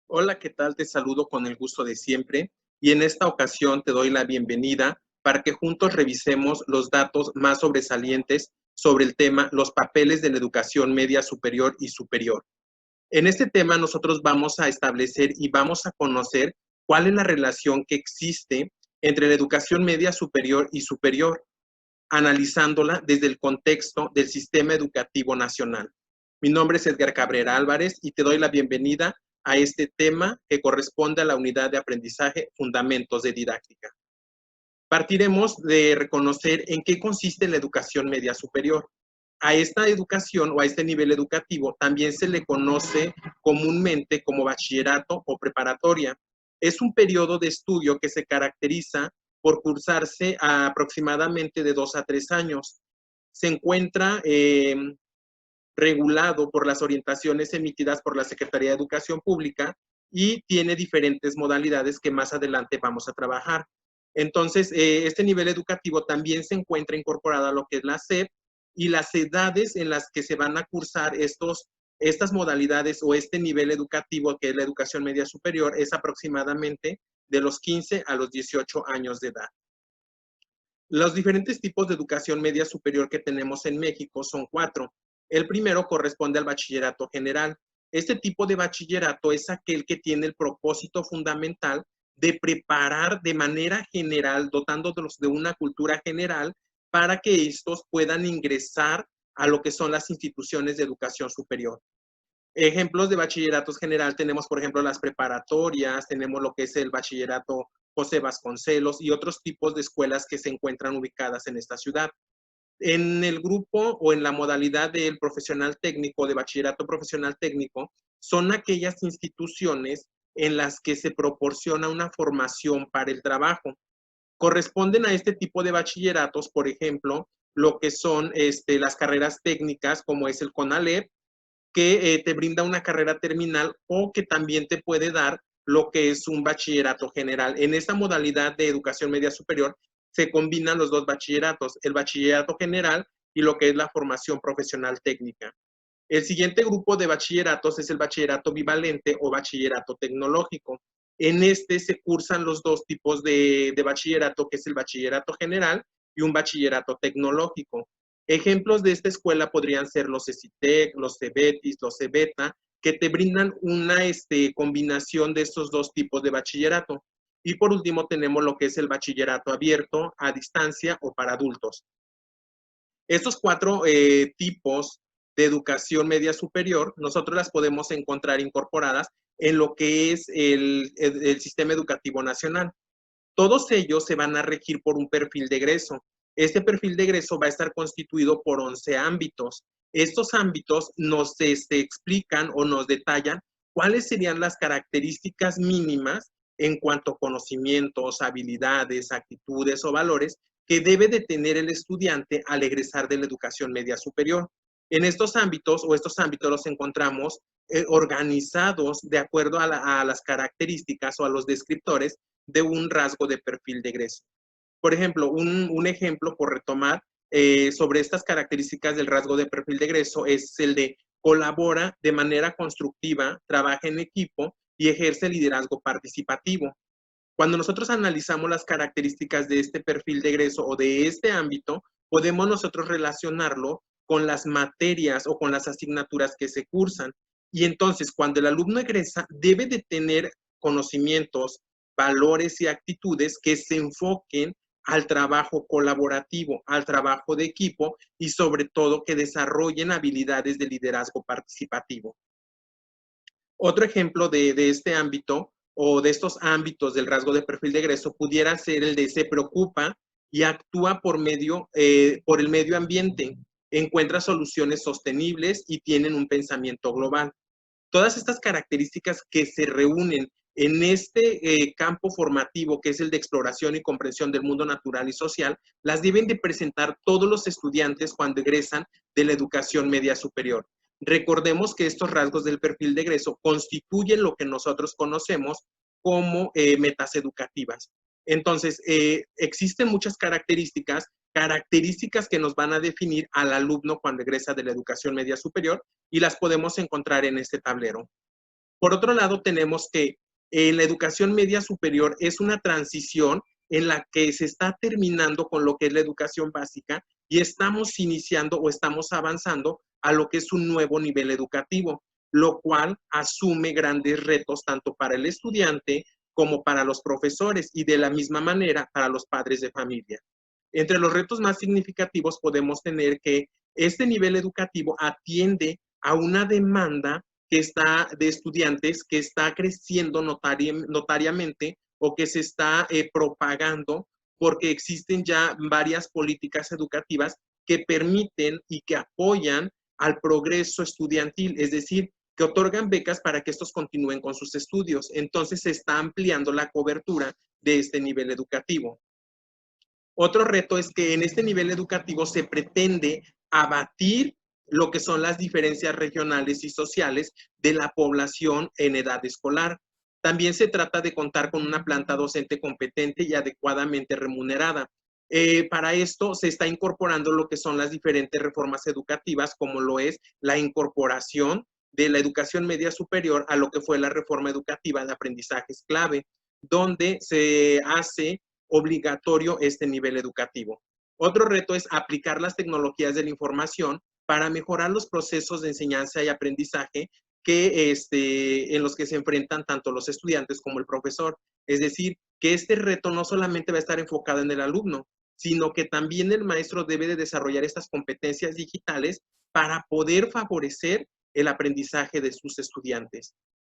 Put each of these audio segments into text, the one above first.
Hola, ¿qué tal? Te saludo con el gusto de siempre y en esta ocasión te doy la bienvenida para que juntos revisemos los datos más sobresalientes sobre el tema los papeles de la educación media superior y superior. En este tema nosotros vamos a establecer y vamos a conocer cuál es la relación que existe entre la educación media superior y superior, analizándola desde el contexto del sistema educativo nacional. Mi nombre es Edgar Cabrera Álvarez y te doy la bienvenida a este tema que corresponde a la unidad de aprendizaje Fundamentos de Didáctica. Partiremos de reconocer en qué consiste la educación media superior. A esta educación o a este nivel educativo también se le conoce comúnmente como bachillerato o preparatoria. Es un periodo de estudio que se caracteriza por cursarse a aproximadamente de 2 a 3 años. Se encuentra regulado por las orientaciones emitidas por la Secretaría de Educación Pública y tiene diferentes modalidades que más adelante vamos a trabajar. Entonces, este nivel educativo también se encuentra incorporado a lo que es la SEP y las edades en las que se van a cursar estas modalidades o este nivel educativo que es la educación media superior es aproximadamente de los 15 a los 18 años de edad. Los diferentes tipos de educación media superior que tenemos en México son 4. El primero corresponde al bachillerato general. Este tipo de bachillerato es aquel que tiene el propósito fundamental de preparar de manera general, dotándolos de una cultura general para que estos puedan ingresar a lo que son las instituciones de educación superior. Ejemplos de bachilleratos general tenemos, por ejemplo, las preparatorias, tenemos lo que es el bachillerato José Vasconcelos y otros tipos de escuelas que se encuentran ubicadas en esta ciudad. En el grupo o en la modalidad del profesional técnico, de bachillerato profesional técnico, son aquellas instituciones en las que se proporciona una formación para el trabajo. Corresponden a este tipo de bachilleratos, por ejemplo, lo que son las carreras técnicas, como es el CONALEP, que te brinda una carrera terminal o que también te puede dar lo que es un bachillerato general. En esta modalidad de educación media superior se combinan los dos bachilleratos, el bachillerato general y lo que es la formación profesional técnica. El siguiente grupo de bachilleratos es el bachillerato bivalente o bachillerato tecnológico. En este se cursan los dos tipos de bachillerato, que es el bachillerato general y un bachillerato tecnológico. Ejemplos de esta escuela podrían ser los ECITEC, los CEBETIS, los CEBETA, que te brindan una combinación de estos dos tipos de bachillerato. Y por último tenemos lo que es el bachillerato abierto, a distancia o para adultos. Estos 4 tipos de educación media superior, nosotros las podemos encontrar incorporadas en lo que es el sistema educativo nacional. Todos ellos se van a regir por un perfil de egreso. Este perfil de egreso va a estar constituido por 11 ámbitos. Estos ámbitos nos explican o nos detallan cuáles serían las características mínimas en cuanto a conocimientos, habilidades, actitudes o valores que debe de tener el estudiante al egresar de la educación media superior. En estos ámbitos los encontramos organizados de acuerdo a las características o a los descriptores de un rasgo de perfil de egreso. Por ejemplo, un ejemplo por retomar sobre estas características del rasgo de perfil de egreso es el de colabora de manera constructiva, trabaja en equipo y ejerce liderazgo participativo. Cuando nosotros analizamos las características de este perfil de egreso o de este ámbito, podemos nosotros relacionarlo con las materias o con las asignaturas que se cursan. Y entonces, cuando el alumno egresa, debe de tener conocimientos, valores y actitudes que se enfoquen al trabajo colaborativo, al trabajo de equipo y sobre todo que desarrollen habilidades de liderazgo participativo. Otro ejemplo de este ámbito o de estos ámbitos del rasgo de perfil de egreso pudiera ser el de se preocupa y actúa por el medio ambiente, encuentra soluciones sostenibles y tienen un pensamiento global. Todas estas características que se reúnen en este campo formativo, que es el de exploración y comprensión del mundo natural y social, las deben de presentar todos los estudiantes cuando egresan de la educación media superior. Recordemos que estos rasgos del perfil de egreso constituyen lo que nosotros conocemos como metas educativas. Entonces, existen muchas características que nos van a definir al alumno cuando egresa de la educación media superior y las podemos encontrar en este tablero. Por otro lado, tenemos que la educación media superior es una transición en la que se está terminando con lo que es la educación básica y estamos iniciando o estamos avanzando a lo que es un nuevo nivel educativo, lo cual asume grandes retos tanto para el estudiante como para los profesores y de la misma manera para los padres de familia. Entre los retos más significativos podemos tener que este nivel educativo atiende a una demanda que está de estudiantes que está creciendo notariamente o que se está propagando porque existen ya varias políticas educativas que permiten y que apoyan al progreso estudiantil, es decir, que otorgan becas para que estos continúen con sus estudios. Entonces se está ampliando la cobertura de este nivel educativo. Otro reto es que en este nivel educativo se pretende abatir lo que son las diferencias regionales y sociales de la población en edad escolar. También se trata de contar con una planta docente competente y adecuadamente remunerada. Para esto se está incorporando lo que son las diferentes reformas educativas, como lo es la incorporación de la educación media superior a lo que fue la reforma educativa de aprendizajes clave, donde se hace obligatorio este nivel educativo. Otro reto es aplicar las tecnologías de la información para mejorar los procesos de enseñanza y aprendizaje en los que se enfrentan tanto los estudiantes como el profesor. Es decir, que este reto no solamente va a estar enfocado en el alumno, sino que también el maestro debe de desarrollar estas competencias digitales para poder favorecer el aprendizaje de sus estudiantes.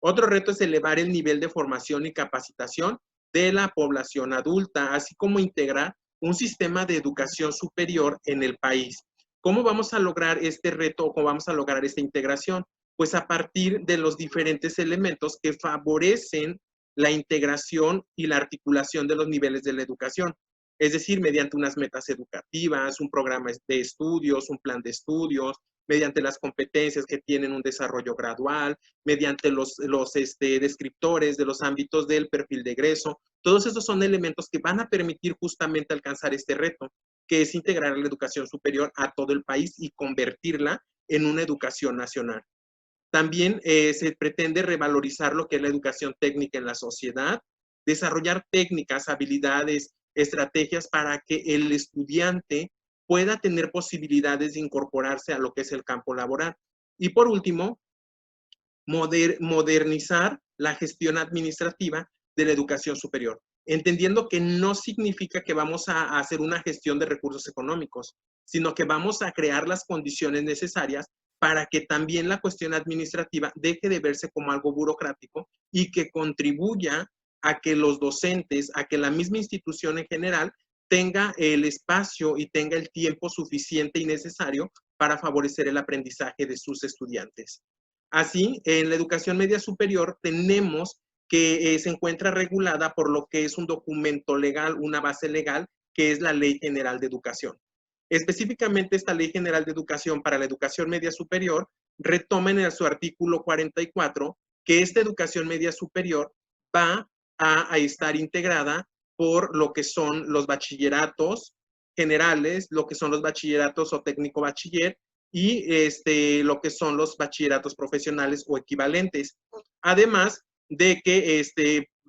Otro reto es elevar el nivel de formación y capacitación de la población adulta, así como integrar un sistema de educación superior en el país. ¿Cómo vamos a lograr este reto o cómo vamos a lograr esta integración? Pues a partir de los diferentes elementos que favorecen la integración y la articulación de los niveles de la educación. Es decir, mediante unas metas educativas, un programa de estudios, un plan de estudios, mediante las competencias que tienen un desarrollo gradual, mediante los descriptores de los ámbitos del perfil de egreso. Todos esos son elementos que van a permitir justamente alcanzar este reto, que es integrar la educación superior a todo el país y convertirla en una educación nacional. También se pretende revalorizar lo que es la educación técnica en la sociedad, desarrollar técnicas, habilidades, estrategias para que el estudiante pueda tener posibilidades de incorporarse a lo que es el campo laboral. Y por último, modernizar la gestión administrativa de la educación superior, entendiendo que no significa que vamos a hacer una gestión de recursos económicos, sino que vamos a crear las condiciones necesarias para que también la cuestión administrativa deje de verse como algo burocrático y que contribuya a que los docentes, a que la misma institución en general tenga el espacio y tenga el tiempo suficiente y necesario para favorecer el aprendizaje de sus estudiantes. Así, en la educación media superior tenemos que se encuentra regulada por lo que es un documento legal, una base legal, que es la Ley General de Educación. Específicamente, esta Ley General de Educación para la educación media superior retoma en su artículo 44 que esta educación media superior va a estar integrada por lo que son los bachilleratos generales, lo que son los bachilleratos o técnico bachiller y lo que son los bachilleratos profesionales o equivalentes. Además de que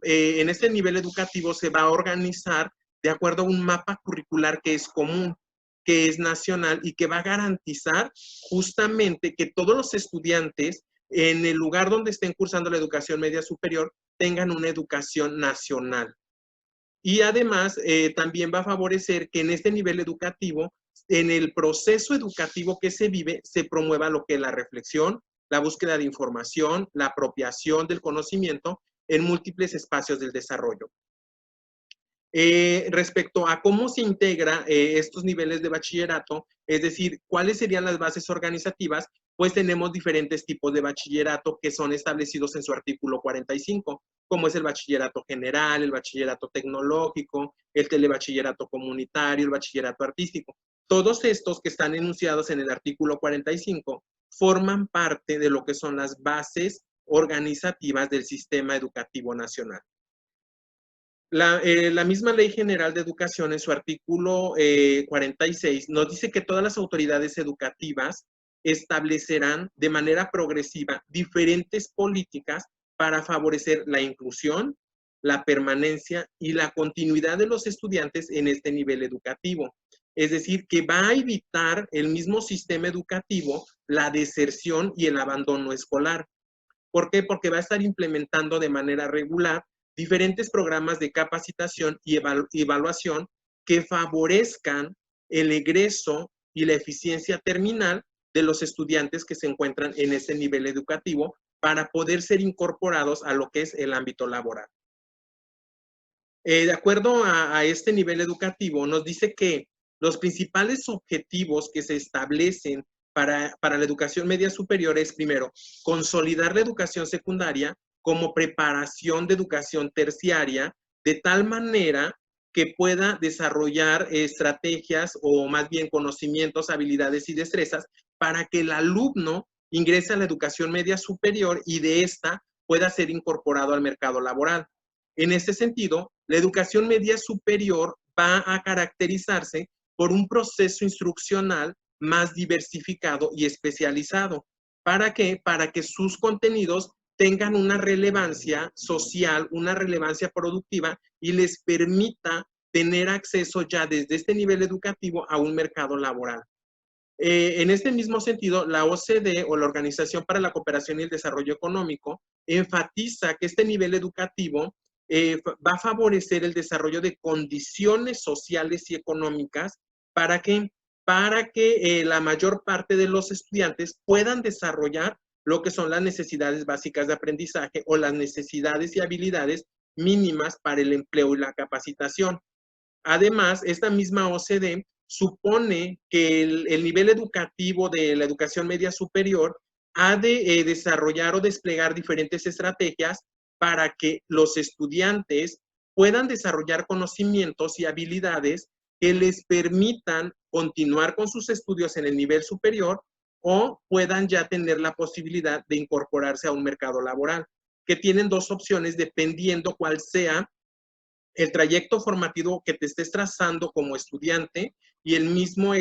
en este nivel educativo se va a organizar de acuerdo a un mapa curricular que es común, que es nacional y que va a garantizar justamente que todos los estudiantes en el lugar donde estén cursando la educación media superior tengan una educación nacional. Y además también va a favorecer que en este nivel educativo, en el proceso educativo que se vive, se promueva lo que es la reflexión, la búsqueda de información, la apropiación del conocimiento en múltiples espacios del desarrollo. Respecto a cómo se integra estos niveles de bachillerato, es decir, cuáles serían las bases organizativas, pues tenemos diferentes tipos de bachillerato que son establecidos en su artículo 45, como es el bachillerato general, el bachillerato tecnológico, el telebachillerato comunitario, el bachillerato artístico. Todos estos que están enunciados en el artículo 45 forman parte de lo que son las bases organizativas del sistema educativo nacional. La misma Ley General de Educación en su artículo 46 nos dice que todas las autoridades educativas establecerán de manera progresiva diferentes políticas para favorecer la inclusión, la permanencia y la continuidad de los estudiantes en este nivel educativo. Es decir, que va a evitar el mismo sistema educativo la deserción y el abandono escolar. ¿Por qué? Porque va a estar implementando de manera regular diferentes programas de capacitación y evaluación que favorezcan el egreso y la eficiencia terminal de los estudiantes que se encuentran en ese nivel educativo para poder ser incorporados a lo que es el ámbito laboral. De acuerdo a este nivel educativo, nos dice que los principales objetivos que se establecen para la educación media superior es, primero, consolidar la educación secundaria como preparación de educación terciaria, de tal manera que pueda desarrollar estrategias o más bien conocimientos, habilidades y destrezas para que el alumno ingrese a la educación media superior y de esta pueda ser incorporado al mercado laboral. En este sentido, la educación media superior va a caracterizarse por un proceso instruccional más diversificado y especializado. ¿Para qué? Para que sus contenidos tengan una relevancia social, una relevancia productiva y les permita tener acceso ya desde este nivel educativo a un mercado laboral. En este mismo sentido, la OCDE o la Organización para la Cooperación y el Desarrollo Económico enfatiza que este nivel educativo va a favorecer el desarrollo de condiciones sociales y económicas para que la mayor parte de los estudiantes puedan desarrollar lo que son las necesidades básicas de aprendizaje o las necesidades y habilidades mínimas para el empleo y la capacitación. Además, esta misma OCDE supone que el nivel educativo de la educación media superior ha de desarrollar o desplegar diferentes estrategias para que los estudiantes puedan desarrollar conocimientos y habilidades que les permitan continuar con sus estudios en el nivel superior o puedan ya tener la posibilidad de incorporarse a un mercado laboral, que tienen dos opciones dependiendo cuál sea el trayecto formativo que te estés trazando como estudiante y el mismo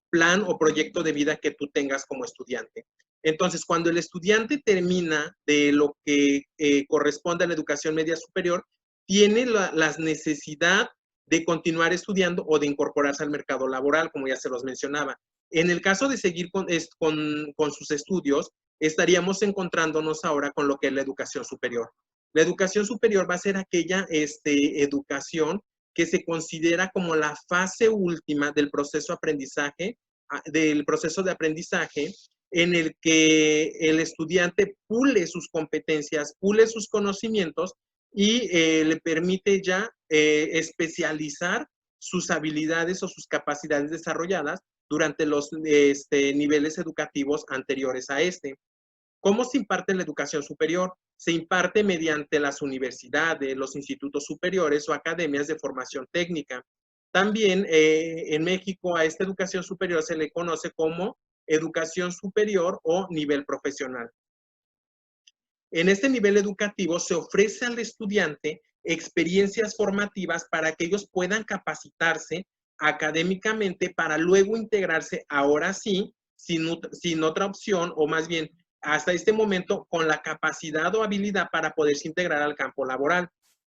plan o proyecto de vida que tú tengas como estudiante. Entonces, cuando el estudiante termina de lo que corresponde a la educación media superior, tiene la necesidad de continuar estudiando o de incorporarse al mercado laboral, como ya se los mencionaba. En el caso de seguir con sus estudios, estaríamos encontrándonos ahora con lo que es la educación superior. La educación superior va a ser aquella educación que se considera como la fase última del proceso de aprendizaje, en el que el estudiante pule sus competencias, pule sus conocimientos y le permite ya especializar sus habilidades o sus capacidades desarrolladas durante los niveles educativos anteriores a este. ¿Cómo se imparte la educación superior? Se imparte mediante las universidades, los institutos superiores o academias de formación técnica. También en México a esta educación superior se le conoce como educación superior o nivel profesional. En este nivel educativo se ofrece al estudiante experiencias formativas para que ellos puedan capacitarse académicamente para luego integrarse ahora sí, sin otra opción, o más bien hasta este momento con la capacidad o habilidad para poderse integrar al campo laboral.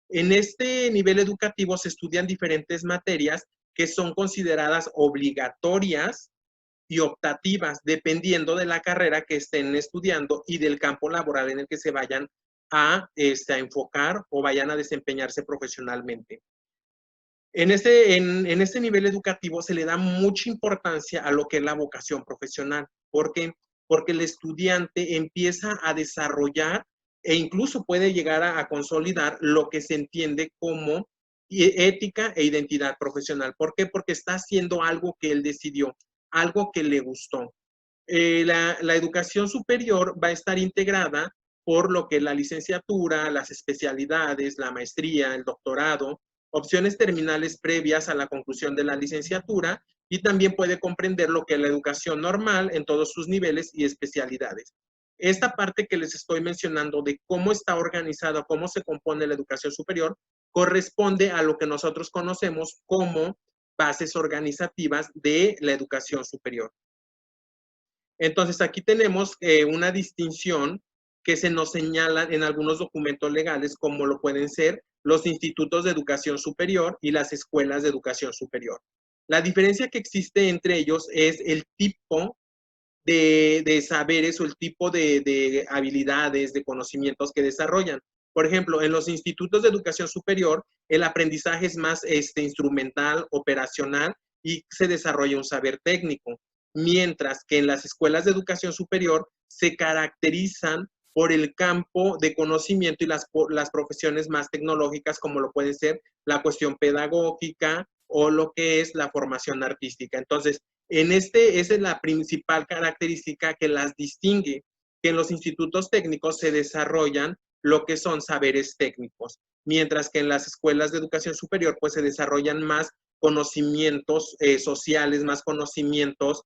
En este nivel educativo se estudian diferentes materias que son consideradas obligatorias y optativas, dependiendo de la carrera que estén estudiando y del campo laboral en el que se vayan a enfocar o vayan a desempeñarse profesionalmente. En este nivel educativo se le da mucha importancia a lo que es la vocación profesional. ¿Por qué? Porque el estudiante empieza a desarrollar e incluso puede llegar a consolidar lo que se entiende como ética e identidad profesional. ¿Por qué? Porque está haciendo algo que él decidió, algo que le gustó. La educación superior va a estar integrada por lo que es la licenciatura, las especialidades, la maestría, el doctorado, opciones terminales previas a la conclusión de la licenciatura y también puede comprender lo que es la educación normal en todos sus niveles y especialidades. Esta parte que les estoy mencionando de cómo está organizada, cómo se compone la educación superior, corresponde a lo que nosotros conocemos como bases organizativas de la educación superior. Entonces, aquí tenemos una distinción que se nos señala en algunos documentos legales, como lo pueden ser los institutos de educación superior y las escuelas de educación superior. La diferencia que existe entre ellos es el tipo de saberes o el tipo de habilidades, de conocimientos que desarrollan. Por ejemplo, en los institutos de educación superior, el aprendizaje es más instrumental, operacional y se desarrolla un saber técnico, mientras que en las escuelas de educación superior se caracterizan por el campo de conocimiento y las profesiones más tecnológicas, como lo puede ser la cuestión pedagógica o lo que es la formación artística. Entonces, esa es la principal característica que las distingue, que en los institutos técnicos se desarrollan lo que son saberes técnicos, mientras que en las escuelas de educación superior pues se desarrollan más conocimientos sociales, más conocimientos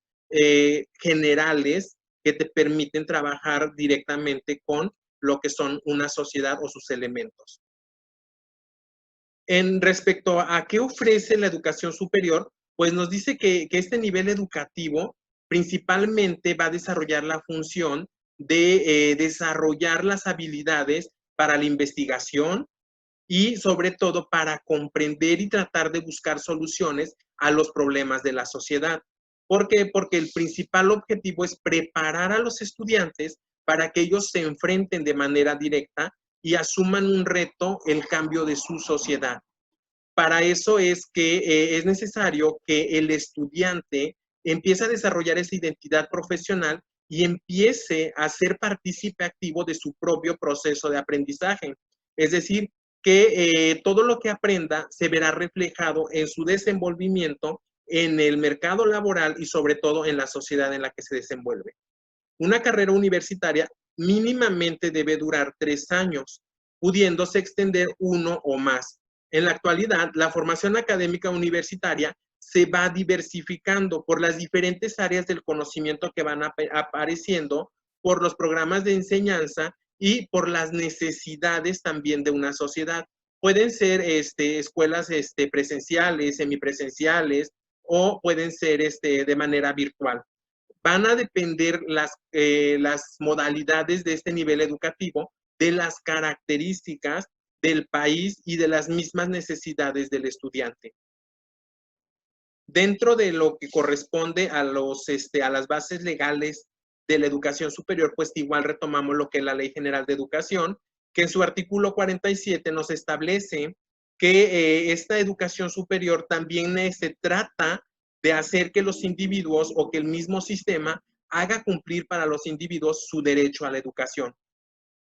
generales que te permiten trabajar directamente con lo que son una sociedad o sus elementos. En respecto a qué ofrece la educación superior, pues nos dice que este nivel educativo principalmente va a desarrollar la función de desarrollar las habilidades para la investigación y sobre todo para comprender y tratar de buscar soluciones a los problemas de la sociedad. ¿Por qué? Porque el principal objetivo es preparar a los estudiantes para que ellos se enfrenten de manera directa y asuman un reto, el cambio de su sociedad. Para eso es que es necesario que el estudiante empiece a desarrollar esa identidad profesional y empiece a ser partícipe activo de su propio proceso de aprendizaje. Es decir, que todo lo que aprenda se verá reflejado en su desenvolvimiento en el mercado laboral y sobre todo en la sociedad en la que se desenvuelve. Una carrera universitaria mínimamente debe durar 3 años, pudiéndose extender 1 o más. En la actualidad, la formación académica universitaria se va diversificando por las diferentes áreas del conocimiento que van apareciendo, por los programas de enseñanza y por las necesidades también de una sociedad. Pueden ser escuelas presenciales, semipresenciales o pueden ser de manera virtual. Van a depender las modalidades de este nivel educativo de las características del país y de las mismas necesidades del estudiante. Dentro de lo que corresponde a las bases legales de la educación superior, pues igual retomamos lo que es la Ley General de Educación, que en su artículo 47 nos establece que esta educación superior también se trata de hacer que los individuos o que el mismo sistema haga cumplir para los individuos su derecho a la educación.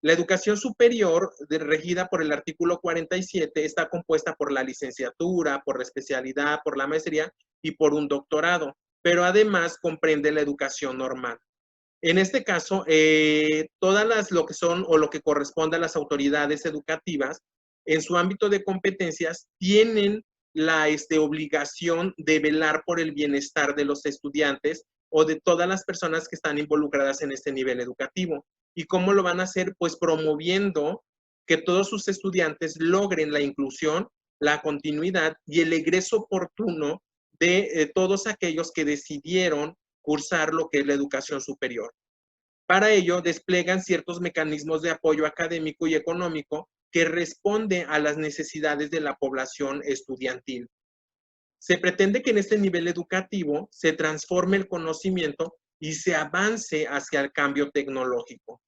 La educación superior, regida por el artículo 47, está compuesta por la licenciatura, por la especialidad, por la maestría y por un doctorado, pero además comprende la educación normal. En este caso, lo que son o lo que corresponde a las autoridades educativas, en su ámbito de competencias, tienen la obligación de velar por el bienestar de los estudiantes o de todas las personas que están involucradas en este nivel educativo. ¿Y cómo lo van a hacer? Pues promoviendo que todos sus estudiantes logren la inclusión, la continuidad y el egreso oportuno de todos aquellos que decidieron cursar lo que es la educación superior. Para ello, desplegan ciertos mecanismos de apoyo académico y económico que responden a las necesidades de la población estudiantil. Se pretende que en este nivel educativo se transforme el conocimiento y se avance hacia el cambio tecnológico.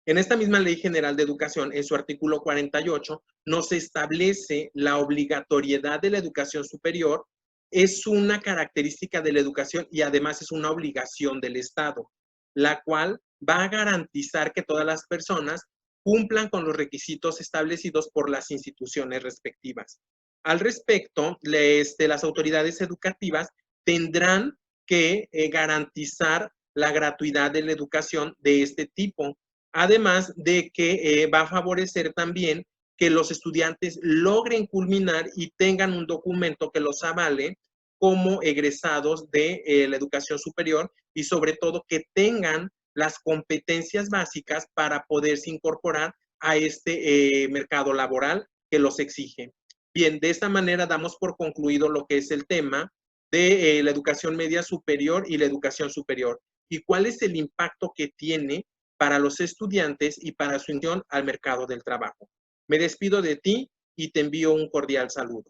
En esta misma Ley General de Educación, en su artículo 48, nos establece la obligatoriedad de la educación superior. Es una característica de la educación y además es una obligación del Estado, la cual va a garantizar que todas las personas cumplan con los requisitos establecidos por las instituciones respectivas. Al respecto, las autoridades educativas tendrán que garantizar la gratuidad de la educación de este tipo, además de que va a favorecer también que los estudiantes logren culminar y tengan un documento que los avale como egresados de la educación superior y sobre todo que tengan las competencias básicas para poderse incorporar a este mercado laboral que los exige. Bien, de esta manera damos por concluido lo que es el tema de la educación media superior y la educación superior. y cuál es el impacto que tiene para los estudiantes y para su inclusión al mercado del trabajo. Me despido de ti y te envío un cordial saludo.